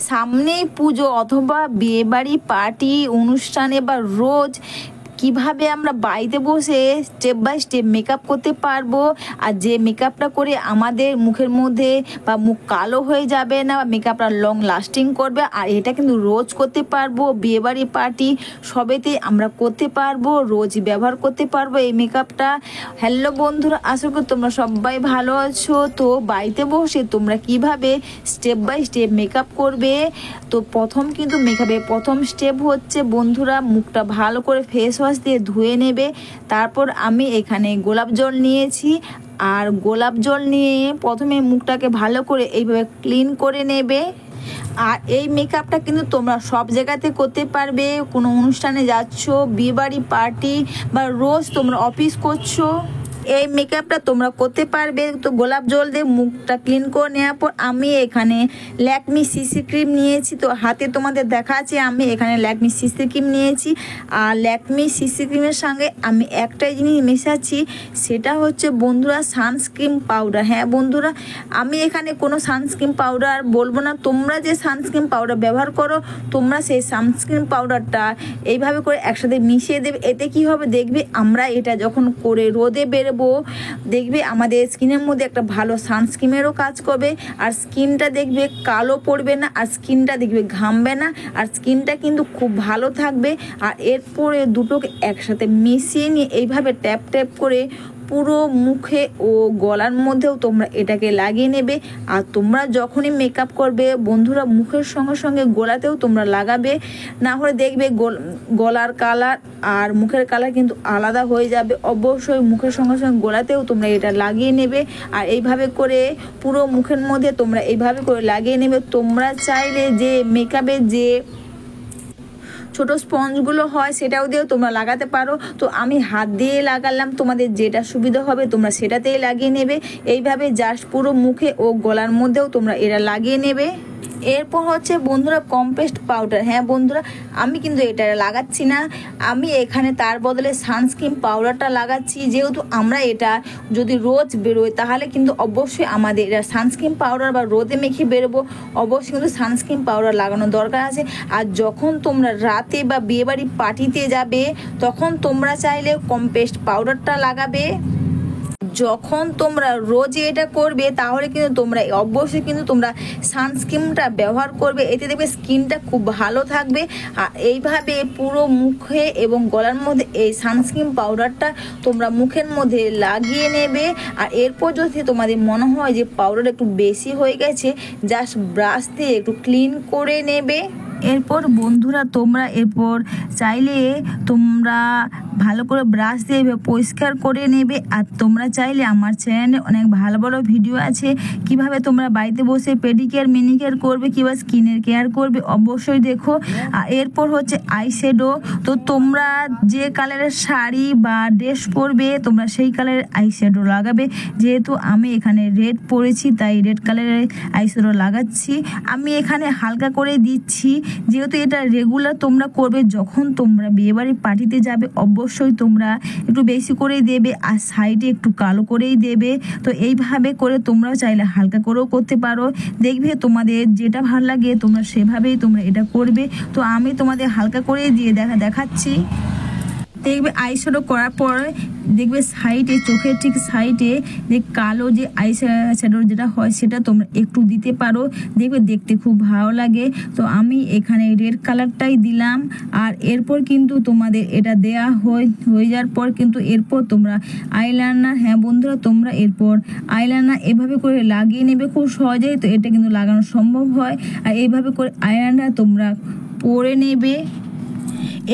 সামনেই পুজো অথবা বিয়েবাড়ি পার্টি অনুষ্ঠানে বা রোজ কিভাবে আমরা বাড়িতে বসে স্টেপ বাই স্টেপ মেকআপ করতে পারবো, আর যে মেকআপটা করে আমাদের মুখের মধ্যে বা মুখ কালো হয়ে যাবে না, বা মেকআপটা লং লাস্টিং করবে। আর এটা কিন্তু রোজ করতে পারবো, বিয়েবাড়ি পার্টি সবেতে আমরা করতে পারবো, রোজ ব্যবহার করতে পারবো এই মেকআপটা। হ্যালো বন্ধুরা, আশা করি তোমরা সবাই ভালো আছো। তো বাড়িতে বসে তোমরা কিভাবে স্টেপ বাই স্টেপ মেকআপ করবে। তো প্রথম কিন্তু মেকআপের প্রথম স্টেপ হচ্ছে বন্ধুরা, মুখটা ভালো করে ফেস ওয়াশ দিয়ে ধুয়ে নেবে। তারপর আমি এখানে গোলাপ জল নিয়েছি, আর গোলাপ জল নিয়ে প্রথমে মুখটাকে ভালো করে এইভাবে ক্লিন করে নেবে। আর এই মেকআপটা কিন্তু তোমরা সব জায়গাতে করতে পারবে, কোনো অনুষ্ঠানে যাচ্ছ, বিয়েবাড়ি পার্টি বা রোজ তোমরা অফিস করছো, এই মেকআপটা তোমরা করতে পারবে। তো গোলাপ জল দিয়ে মুখটা ক্লিন করে নেওয়ার পর আমি এখানে ল্যাকমি সিসি ক্রিম নিয়েছি। তো হাতে তোমাদের দেখাচ্ছি, আমি এখানে ল্যাকমি সিসি ক্রিম নিয়েছি। আর ল্যাকমি সিসি ক্রিমের সঙ্গে আমি একটাই জিনিস মেশাচ্ছি, সেটা হচ্ছে বন্ধুরা সানস্ক্রিন পাউডার। হ্যাঁ বন্ধুরা, আমি এখানে কোনো সানস্ক্রিন পাউডার বলবো না, তোমরা যে সানস্ক্রিন পাউডার ব্যবহার করো তোমরা সেই সানস্ক্রিন পাউডারটা এইভাবে করে একসাথে মিশিয়ে দেবে। এতে কি হবে দেখবে, আমরা এটা যখন করে রোদে বেরোবো দেখবে আমাদের স্কিনের মধ্যে একটা ভালো সানস্ক্রিনেরও কাজ করবে, আর স্কিনটা দেখবে কালো পড়বে না, আর স্কিনটা দেখবে ঘামবে না, আর স্কিনটা কিন্তু খুব ভালো থাকবে। আর এরপরে দুটোকে একসাথে মিশিয়ে নিয়ে এইভাবে ট্যাপ ট্যাপ করে পুরো মুখে ও গলার মধ্যেও তোমরা এটাকে লাগিয়ে নেবে। আর তোমরা যখনই মেকআপ করবে বন্ধুরা মুখের সঙ্গে সঙ্গে গলাতেও তোমরা লাগাবে, না হলে দেখবে গলার কালার আর মুখের কালার কিন্তু আলাদা হয়ে যাবে। অবশ্যই মুখের সঙ্গে সঙ্গে গলাতেও তোমরা এটা লাগিয়ে নেবে। আর এইভাবে করে পুরো মুখের মধ্যে তোমরা এইভাবে করে লাগিয়ে নেবে। তোমরা চাইলে যে মেকআপের যে ছোট স্পঞ্জগুলো হয় সেটাও দিয়েও তোমরা লাগাতে পারো। তো আমি হাত দিয়ে লাগালাম, তোমাদের যেটা সুবিধা হবে তোমরা সেটাতেই লাগিয়ে নেবে। এইভাবে জাস্ট পুরো মুখে ও গলার মধ্যেও তোমরা এটা লাগিয়ে নেবে। এরপর হচ্ছে বন্ধুরা কম্পেস্ট পাউডার। হ্যাঁ বন্ধুরা, আমি কিন্তু এটা লাগাচ্ছি না, আমি এখানে তার বদলে সানস্ক্রিন পাউডারটা লাগাচ্ছি। যেহেতু আমরা এটা যদি রোজ বেরোই তাহলে কিন্তু অবশ্যই আমাদের এটা সানস্ক্রিন পাউডার বা রোদে মেখে বেরোবো, অবশ্যই কিন্তু সানস্ক্রিন পাউডার লাগানোর দরকার আছে। আর যখন তোমরা রাতে বা বিয়েবাড়ি পার্টিতে যাবে তখন তোমরা চাইলে কম্পেস্ট পাউডারটা লাগাবে। যখন তোমরা রোজ এটা করবে তাহলে কিন্তু তোমরা অবশ্যই কিন্তু তোমরা সানস্ক্রিনটা ব্যবহার করবে, এতে দেখবে স্কিনটা খুব ভালো থাকবে। আর এইভাবে পুরো মুখে এবং গলার মধ্যে এই সানস্ক্রিন পাউডারটা তোমরা মুখের মধ্যে লাগিয়ে নেবে। আর এরপর যদি তোমাদের মনে হয় যে পাউডার একটু বেশি হয়ে গেছে, জাস্ট ব্রাশ দিয়ে একটু ক্লিন করে নেবে। এরপর বন্ধুরা তোমরা এরপর চাইলে তোমরা ভালো করে ব্রাশ দিয়ে পরিষ্কার করে নেবে। আর তোমরা চাইলে আমার চ্যানেলে অনেক ভালো ভালো ভিডিও আছে, কিভাবে তোমরা বাড়িতে বসে পেডিকেয়ার মিনিকেয়ার করবে, কিংবা স্কিনের কেয়ার করবে, অবশ্যই দেখো। আর এরপর হচ্ছে আইশ্যাডো। তো তোমরা যে কালারের শাড়ি বা ড্রেস পরবে তোমরা সেই কালারের আইশ্যাডো লাগাবে। যেহেতু আমি এখানে রেড পরেছি তাই রেড কালারের আইশ্যাডো লাগাচ্ছি। আমি এখানে হালকা করে দিচ্ছি, যেহেতু এটা রেগুলার তোমরা করবে। যখন তোমরা বিয়েবাড়ির পার্টিতে যাবে অবশ্যই তোমরা একটু বেশি করেই দেবে, আর সাইডে একটু কালো করেই দেবে। তো এইভাবে করে তোমরাও চাইলে হালকা করেও করতে পারো, দেখবে তোমাদের যেটা ভালো লাগে তোমরা সেভাবেই তোমরা এটা করবে। তো আমি তোমাদের হালকা করেই দিয়ে দেখাচ্ছি। দেখবে আইশ্যাডো করার পর দেখবে সাইডে চোখের ঠিক সাইডে যে কালো যে আইশ্যাডোর যেটা হয় সেটা তোমরা একটু দিতে পারো, দেখবে দেখতে খুব ভালো লাগে। তো আমি এখানে রেড কালারটাই দিলাম। আর এরপর কিন্তু তোমাদের এটা দেয়া হয়ে যাওয়ার পর কিন্তু এরপর তোমরা আইলাইনার, হ্যাঁ বন্ধুরা তোমরা এরপর আইলাইনার এভাবে করে লাগিয়ে নেবে খুব সহজেই। তো এটা কিন্তু লাগানো সম্ভব হয়। আর এইভাবে করে আইলাইনার তোমরা পরে নেবে।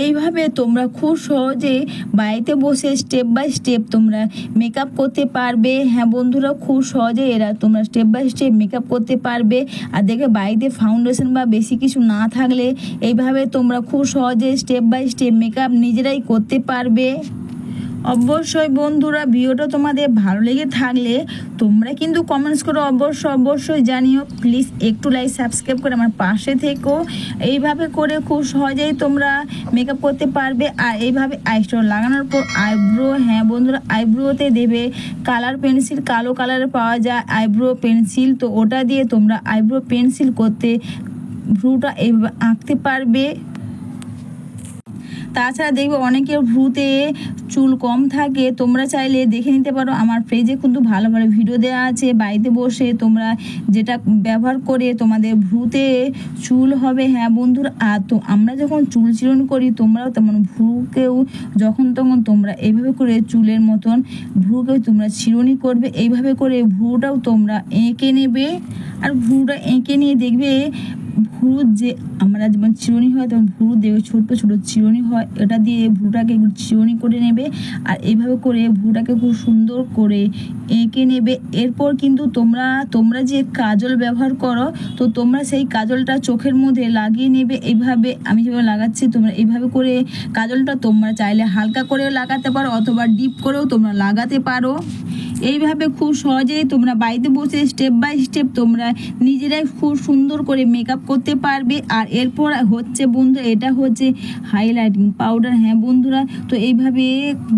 এইভাবে তোমরা খুব সহজে বাড়িতে বসে স্টেপ বাই স্টেপ তোমরা মেকআপ করতে পারবে। হ্যাঁ বন্ধুরা, খুব সহজে এরা তোমরা স্টেপ বাই স্টেপ মেকআপ করতে পারবে। আর দেখে বাড়িতে ফাউন্ডেশন বা বেশি কিছু না থাকলে এইভাবে তোমরা খুব সহজে স্টেপ বাই স্টেপ মেকআপ নিজেরাই করতে পারবে। অবশ্যই বন্ধুরা ভিডিওটা তোমাদের ভালো লেগে থাকলে তোমরা কিন্তু কমেন্টস করে অবশ্যই জানিও। প্লিজ একটু লাইক সাবস্ক্রাইব করে আমার পাশে থেকো। এইভাবে করে খুব সহজেই তোমরা মেকআপ করতে পারবে। আর এইভাবে আইশ্যাডো লাগানোর পর আইব্রো, হ্যাঁ বন্ধুরা আইব্রোতে দেবে কালার পেন্সিল, কালো কালারে পাওয়া যায় আইব্রো পেন্সিল। তো ওটা দিয়ে তোমরা আইব্রো পেন্সিল করতে ভ্রুটা এইভাবে আঁকতে পারবে। তাছাড়া দেখবে অনেকের ভ্রুতে চুল কম থাকে, তোমরা চাইলে দেখে নিতে পারো, আমার পেজে কিন্তু ভালো ভালো ভিডিও দেওয়া আছে। বাড়িতে বসে তোমরা যেটা ব্যবহার করে তোমাদের ভ্রুতে চুল হবে। হ্যাঁ বন্ধুরা, আর তো আমরা যখন চুল চিরুনি করি তোমরাও তেমন ভ্রুকেও যখন তখন তোমরা এইভাবে করে চুলের মতন ভ্রুকেও তোমরা চিরুনি করবে। এইভাবে করে ভ্রুটাও তোমরা এঁকে নেবে। আর ভ্রুটা এঁকে নিয়ে দেখবে ভ্রু যে আমরা যেমন চিরুনি হয় তখন ভ্রু দেখবে ছোট ছোট চিরুনি হয়, এটা দিয়ে ভ্রুটাকে একটু চিরুনি করে নেবে। আর এইভাবে করে ভ্রুটাকে খুব সুন্দর করে এঁকে নেবে। এরপর কিন্তু তোমরা যে কাজল ব্যবহার করো, তো তোমরা সেই কাজলটা চোখের মধ্যে লাগিয়ে নেবে। এইভাবে আমি যেভাবে লাগাচ্ছি তোমরা এইভাবে করে কাজলটা তোমরা চাইলে হালকা করেও লাগাতে পারো অথবা ডিপ করেও তোমরা লাগাতে পারো। এইভাবে খুব সহজেই তোমরা বাড়িতে বসে স্টেপ বাই স্টেপ তোমরা নিজেরাই খুব সুন্দর করে মেকআপ করতে পারবে। আর এরপর হচ্ছে বন্ধু, এটা হচ্ছে হাইলাইটিং পাউডার। হ্যাঁ বন্ধুরা, তো এইভাবে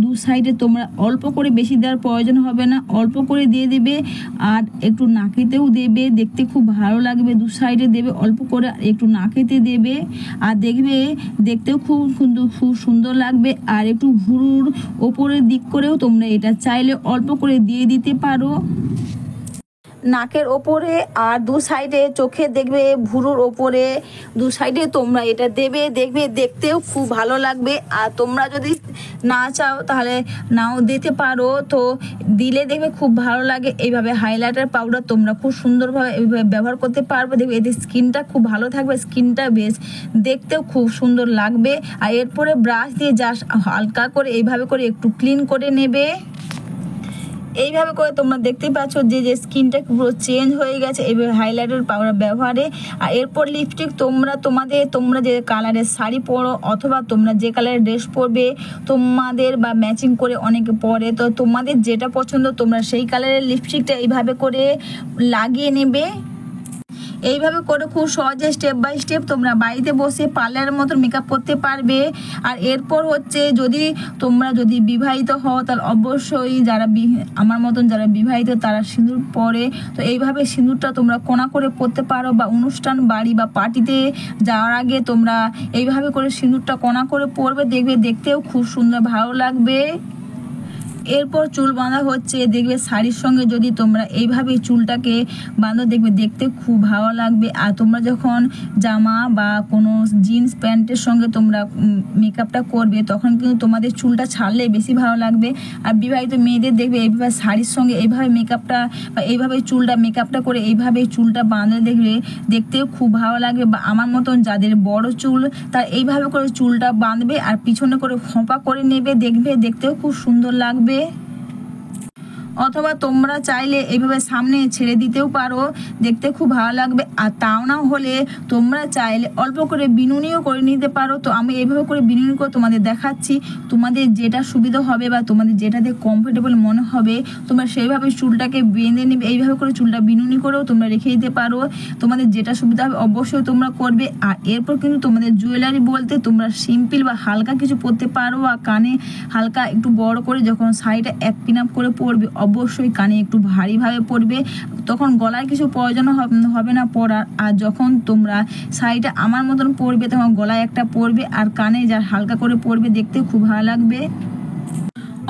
দু সাইডে তোমরা অল্প করে, বেশি দেওয়ার প্রয়োজন হবে না, অল্প করে দিয়ে দেবে। আর একটু নাকেতেও দেবে, দেখতে খুব ভালো লাগবে। দু সাইডে দেবে অল্প করে, আর একটু নাকেতে দেবে, আর দেখবে দেখতেও খুব সুন্দর লাগবে। আর একটু ভুরুর ওপরের দিক করেও তোমরা এটা চাইলে অল্প করে দিয়ে দিতে পারো, নাকের ওপরে আর দু সাইডে চোখে দেখবে ভুরুর ওপরে দু সাইডে তোমরা এটা দেবে, দেখবে দেখতেও খুব ভালো লাগবে। আর তোমরা যদি না চাও তাহলে নাও দিতে পারো, তো দিলে দেখবে খুব ভালো লাগে। এইভাবে হাইলাইটার পাউডার তোমরা খুব সুন্দরভাবে এইভাবে ব্যবহার করতে পারবে। দেখবে এতে স্কিনটা খুব ভালো থাকবে, স্কিনটা বেশ দেখতেও খুব সুন্দর লাগবে। আর এরপরে ব্রাশ দিয়ে জাস্ট হালকা করে এইভাবে করে একটু ক্লিন করে নেবে। এইভাবে করে তোমরা দেখতে পাচ্ছ যে স্কিনটা পুরো চেঞ্জ হয়ে গেছে এইভাবে হাইলাইটার পাউডার ব্যবহারে। আর এরপর লিপস্টিক তোমরা যে কালারের শাড়ি পরো অথবা তোমরা যে কালারের ড্রেস পরবে তোমাদের বা ম্যাচিং করে অনেকে পরে, তো তোমাদের যেটা পছন্দ তোমরা সেই কালারের লিপস্টিকটা এইভাবে করে লাগিয়ে নেবে। এইভাবে করে খুব সহজে স্টেপ বাই স্টেপ তোমরা বাড়িতে বসে পার্লারের মতো মেকআপ করতে পারবে। আর এরপর হচ্ছে যদি বিবাহিত হও তাহলে অবশ্যই আমার মতন যারা বিবাহিত তারা সিঁদুর পরে, তো এইভাবে সিঁদুরটা তোমরা কোনা করে পরতে পারো, বা অনুষ্ঠান বাড়ি বা পার্টিতে যাওয়ার আগে তোমরা এইভাবে করে সিঁদুরটা কোনা করে পরবে, দেখবে দেখতেও খুব সুন্দর ভালো লাগবে। এরপর চুল বাঁধা হচ্ছে, দেখবে শাড়ির সঙ্গে যদি তোমরা এইভাবে চুলটাকে বাঁধো দেখবে দেখতে খুব ভালো লাগবে। আর তোমরা যখন জামা বা কোনো জিন্স প্যান্টের সঙ্গে তোমরা মেকআপটা করবে তখন কিন্তু তোমাদের চুলটা ছাড়লে বেশি ভালো লাগবে। আর বিবাহিত মেয়েদের দেখবে এইভাবে শাড়ির সঙ্গে এইভাবে মেকআপটা বা এইভাবে চুলটা মেকআপটা করে এইভাবে চুলটা বাঁধলে দেখবে দেখতেও খুব ভালো লাগবে। বা আমার মতন যাদের বড় চুল তারা এইভাবে করে চুলটা বাঁধবে আর পিছনে করে খোঁপা করে নেবে, দেখবে দেখতেও খুব সুন্দর লাগবে। অথবা তোমরা চাইলে এইভাবে সামনে ছেড়ে দিতেও পারো, দেখতে খুব ভালো লাগবে। আর তাও না হলে তোমরা চাইলে অল্প করে বিনুনিও করে নিতে পারো। তো আমি এইভাবে করে বিনুনি করে তোমাদের দেখাচ্ছি, তোমাদের যেটা সুবিধা হবে বা তোমাদের যেটাতে কমফোর্টেবল মনে হবে তোমরা সেইভাবে চুলটাকে বেঁধে নেবে। এইভাবে করে চুলটা বিনুনি করেও তোমরা রেখে দিতে পারো, তোমাদের যেটা সুবিধা হবে অবশ্যই তোমরা করবে। আর এরপর কিন্তু তোমাদের জুয়েলারি বলতে তোমরা সিম্পল বা হালকা কিছু পরতে পারো। আর কানে হালকা একটু বড় করে যখন শাড়িটা এক পিন আপ করে পরবে অবশ্যই কানে একটু ভারীভাবে পরবে, তখন গলায় কিছু প্রয়োজন হবে না পরার। আর যখন তোমরা শাড়িটা আমার মতন পরবে তখন গলায় একটা পরবে আর কানে যা হালকা করে পরবে, দেখতে খুব ভালো লাগবে।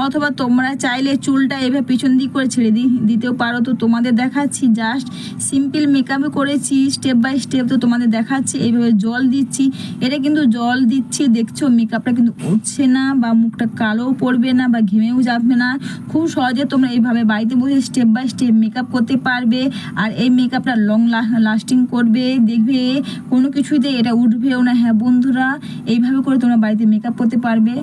অথবা তোমরা চাইলে চুলটা এভাবে পিছন দিক করে ছেড়ে দিতেও পারো। তো তোমাদের দেখাচ্ছি জাস্ট সিম্পল মেকআপে করেছি স্টেপ বাই স্টেপ, তো তোমাদের দেখাচ্ছি এইভাবে জল দিচ্ছি। এটা কিন্তু জল দিচ্ছি দেখছো মেকআপটা কিন্তু উঠছে না বা মুখটা কালোও পড়বে না বা ঘেমেও যাবে না। খুব সহজে তোমরা এইভাবে বাড়িতে বসে স্টেপ বাই স্টেপ মেকআপ করতে পারবে। আর এই মেকআপটা লং লাস্টিং করবে, দেখবে কোনো কিছুতে এটা উঠবেও না। হ্যাঁ বন্ধুরা, এইভাবে করে তোমরা বাড়িতে মেকআপ করতে পারবে।